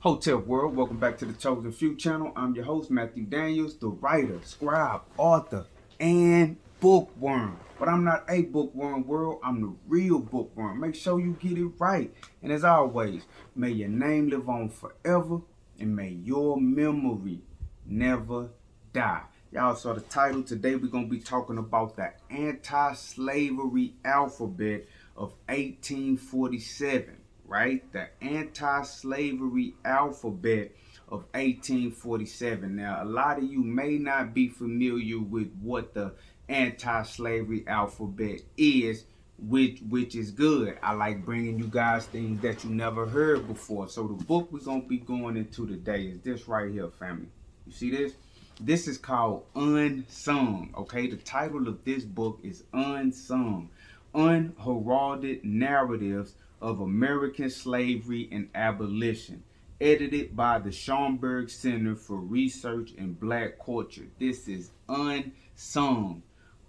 Hotel World, welcome back to the Chosen Few channel. I'm your host, Matthew Daniels, the writer, scribe, author, and bookworm. But I'm not a bookworm world, I'm the real bookworm. Make sure you get it right. And as always, may your name live on forever and may your memory never die. Y'all saw the title. Today we're going to be talking about the anti-slavery alphabet of 1847. Right? The anti-slavery alphabet of 1847. Now, a lot of you may not be familiar with what the anti-slavery alphabet is, which is good. I like bringing you guys things that you never heard before. So the book we're going to be going into today is this right here, family. You see this? This is called Unsung, okay? The title of this book is Unsung, Unheralded Narratives of American Slavery and Abolition, edited by the Schomburg Center for Research in Black Culture. This is Unsung,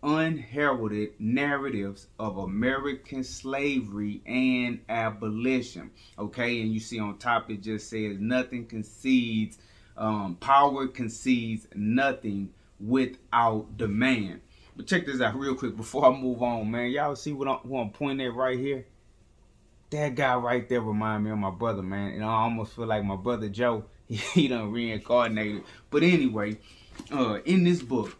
Unheralded Narratives of American Slavery and Abolition. Okay, and you see on top it just says nothing concedes, power concedes nothing without demand. But check this out real quick before I move on, man. Y'all see what I'm pointing at right here? That guy right there remind me of my brother, man. And I almost feel like my brother Joe, he done reincarnated. But anyway, in this book,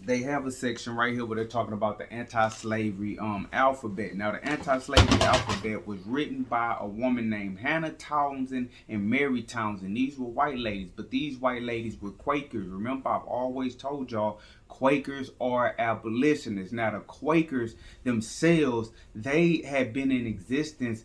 they have a section right here where they're talking about the anti-slavery alphabet. Now, the anti-slavery alphabet was written by a woman named Hannah Townsend and Mary Townsend. These were white ladies, but these white ladies were Quakers. Remember, I've always told y'all, Quakers are abolitionists. Now, the Quakers themselves, they had been in existence,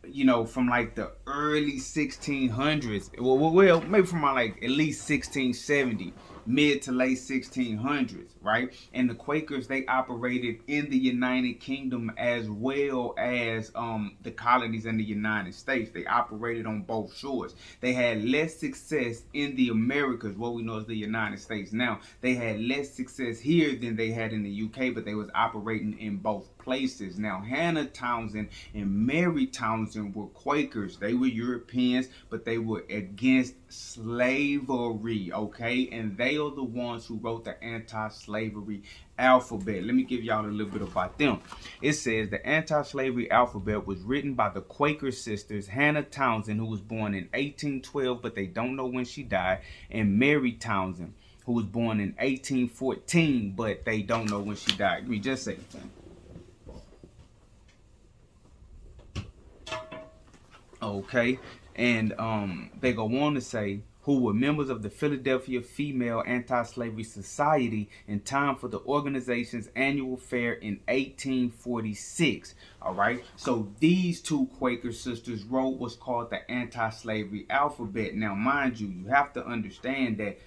you know, from like the early 1600s. Well, maybe from like at least 1670. Mid to late 1600s, right? And the Quakers, they operated in the United Kingdom as well as the colonies in the United States. They operated on both shores. They had less success in the Americas, what we know as the United States now. They had less success here than they had in the UK, but they was operating in both places. Now, Hannah Townsend and Mary Townsend were Quakers. They were Europeans, but they were against slavery, okay? And they are the ones who wrote the anti-slavery alphabet. Let me give y'all a little bit about them. It says the anti-slavery alphabet was written by the Quaker sisters Hannah Townsend, who was born in 1812, but they don't know when she died, and Mary Townsend, who was born in 1814, but they don't know when she died. Give me just a second. Okay, and they go on to say who were members of the Philadelphia Female Anti-Slavery Society in time for the organization's annual fair in 1846. All right, so these two Quaker sisters wrote what's called the anti-slavery alphabet. Now, mind you, you have to understand that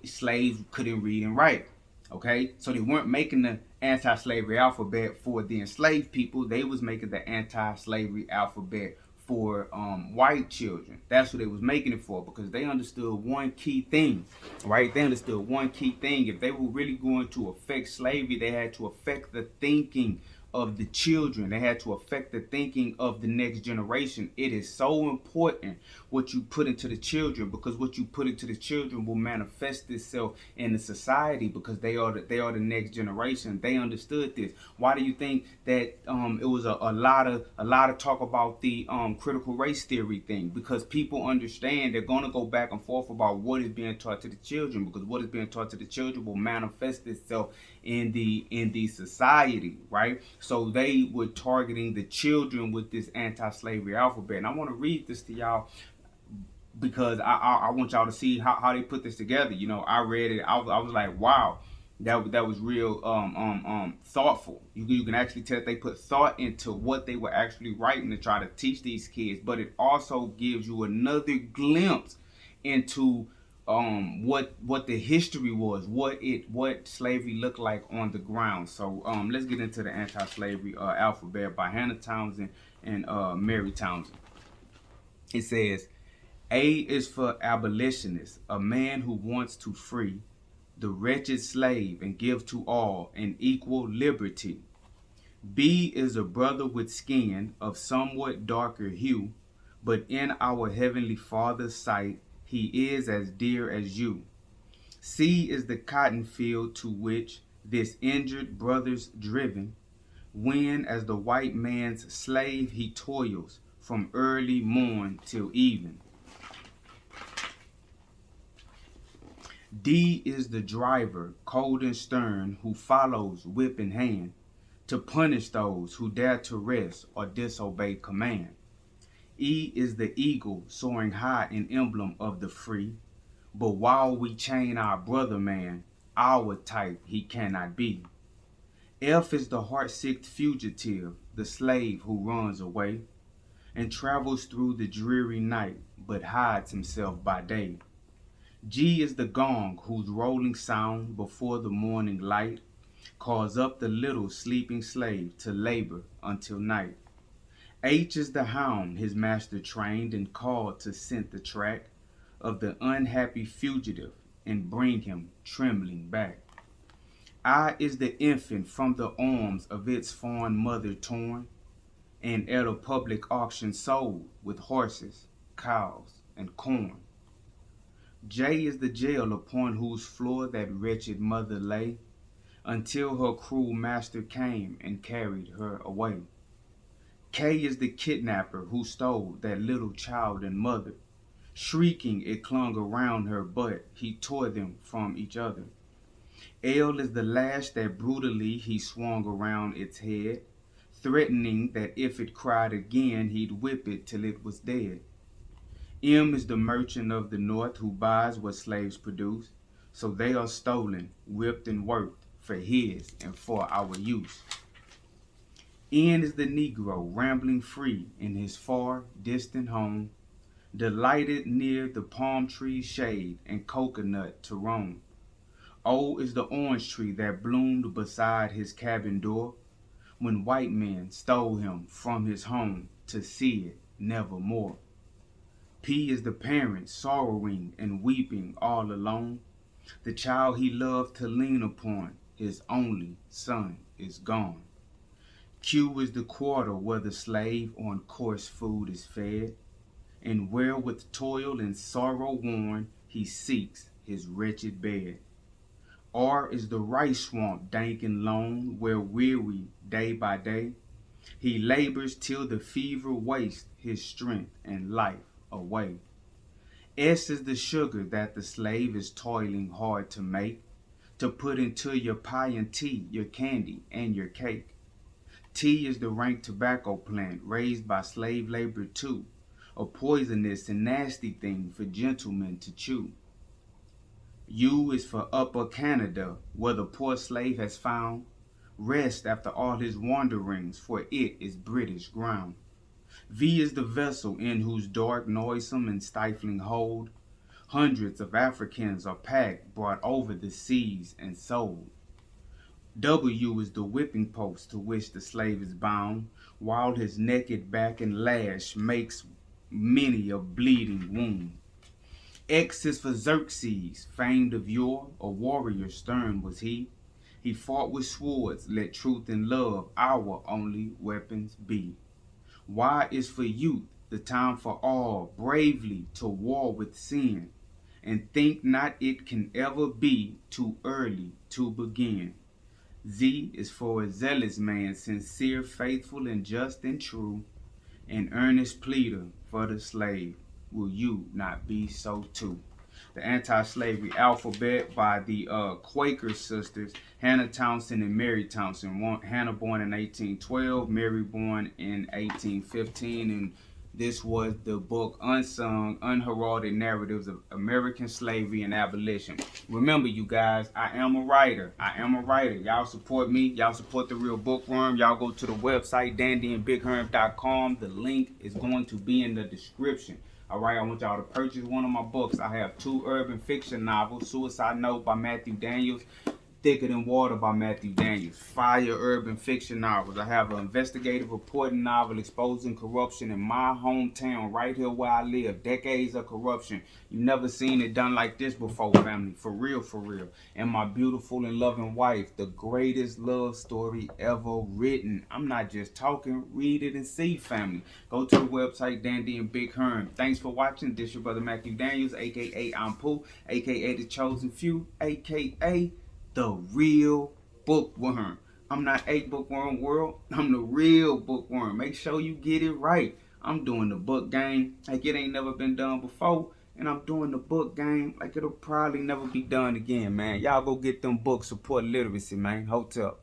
slaves couldn't read and write. Okay, so they weren't making the anti-slavery alphabet for the enslaved people. They was making the anti-slavery alphabet for white children. That's what they was making it for, because they understood one key thing, right? They understood one key thing. If they were really going to affect slavery, they had to affect the thinking of the children. They had to affect the thinking of the next generation. It is so important what you put into the children, because what you put into the children will manifest itself in the society, because they are the next generation. They understood this. Why do you think that it was a lot of talk about the critical race theory thing? Because people understand they're gonna go back and forth about what is being taught to the children, because what is being taught to the children will manifest itself in the society, right? So they were targeting the children with this anti-slavery alphabet. And I want to read this to y'all because I want y'all to see how they put this together. You know, I read it. I was like, wow, that was real thoughtful. You can actually tell that they put thought into what they were actually writing to try to teach these kids. But it also gives you another glimpse into what the history was, what slavery looked like on the ground. So let's get into the anti-slavery alphabet by Hannah Townsend and Mary Townsend. It says, A is for abolitionist, a man who wants to free the wretched slave and give to all an equal liberty. B is a brother with skin of somewhat darker hue, but in our Heavenly Father's sight, he is as dear as you. C is the cotton field to which this injured brother's driven, when as the white man's slave he toils from early morn till even. D is the driver, cold and stern, who follows whip in hand to punish those who dare to rest or disobey command. E is the eagle soaring high, an emblem of the free, but while we chain our brother man, our type he cannot be. F is the heart-sick fugitive, the slave who runs away and travels through the dreary night, but hides himself by day. G is the gong whose rolling sound before the morning light calls up the little sleeping slave to labor until night. H is the hound his master trained and called to scent the track of the unhappy fugitive and bring him trembling back. I is the infant from the arms of its fond mother torn, and at a public auction sold with horses, cows, and corn. J is the jail upon whose floor that wretched mother lay, until her cruel master came and carried her away. K is the kidnapper who stole that little child and mother. Shrieking it clung around her, but he tore them from each other. L is the lash that brutally he swung around its head, threatening that if it cried again, he'd whip it till it was dead. M is the merchant of the north who buys what slaves produce, so they are stolen, whipped, and worked for his and for our use. N is the Negro rambling free in his far distant home, delighted near the palm tree's shade and coconut to roam. O is the orange tree that bloomed beside his cabin door when white men stole him from his home to see it nevermore. P is the parent sorrowing and weeping all alone. The child he loved to lean upon, his only son, is gone. Q is the quarter where the slave on coarse food is fed, and where with toil and sorrow worn he seeks his wretched bed. R is the rice swamp dank and lone, where weary day by day he labors till the fever wastes his strength and life away. S is the sugar that the slave is toiling hard to make, to put into your pie and tea, your candy and your cake. T is the rank tobacco plant raised by slave labor too, a poisonous and nasty thing for gentlemen to chew. U is for Upper Canada, where the poor slave has found rest after all his wanderings, for it is British ground. V is the vessel in whose dark, noisome, and stifling hold hundreds of Africans are packed, brought over the seas, and sold. W is the whipping post to which the slave is bound, while his naked back and lash makes many a bleeding wound. X is for Xerxes, famed of yore, a warrior stern was he. He fought with swords, let truth and love our only weapons be. Y is for youth, the time for all bravely to war with sin, and think not it can ever be too early to begin. Z is for a zealous man, sincere, faithful, and just and true, an earnest pleader for the slave. Will you not be so too? The Anti-Slavery Alphabet by the Quaker sisters, Hannah Townsend and Mary Townsend. Hannah born in 1812, Mary born in 1815, and this was the book Unsung, Unheralded Narratives of American Slavery and Abolition. Remember, you guys, I am a writer. Y'all support me. Y'all support The Real Bookworm. Y'all go to the website, dandyandbigherm.com. The link is going to be in the description. All right, I want y'all to purchase one of my books. I have 2 urban fiction novels, Suicide Note by Matthew Daniels, Thicker Than Water by Matthew Daniels. Fire urban fiction novels. I have an investigative reporting novel exposing corruption in my hometown, right here where I live. Decades of corruption. You never seen it done like this before, family. For real, for real. And my beautiful and loving wife. The greatest love story ever written. I'm not just talking. Read it and see, family. Go to the website, Dandy and Big Herm. Thanks for watching. This your brother Matthew Daniels, a.k.a. I'm Pooh, a.k.a. The Chosen Few, a.k.a. The Real Bookworm. I'm not a bookworm world. I'm the real bookworm. Make sure you get it right. I'm doing the book game like it ain't never been done before. And I'm doing the book game like it'll probably never be done again, man. Y'all go get them books, support literacy, man. Hotel.